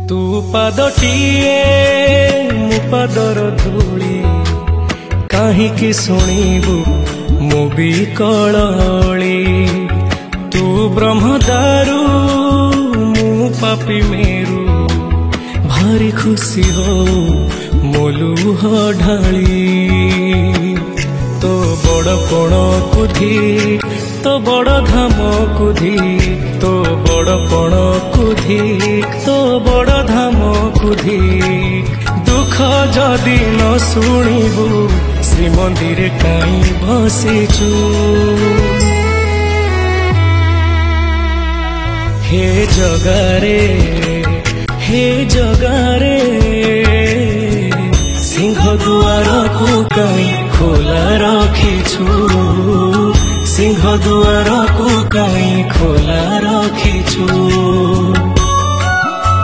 तू पादटिए मु पादर धूली काहींकि शुणिबु मु भी कलली। तू ब्रह्मदारू मु पापी मेरू भारी खुशी हो मोलुह ढाली। तो बड़ पण कुधी तो बड़ धाम कुधी तो बड़ पण कुधी तो बड़ धाम कुधी। दुख जदि न शुणिबु श्रीमंदिर काई बसिचु। हे जगारे सिंह दुआर को कहीं खोला रखिछु। सिंह दुआर को कहीं खोला रखिछु।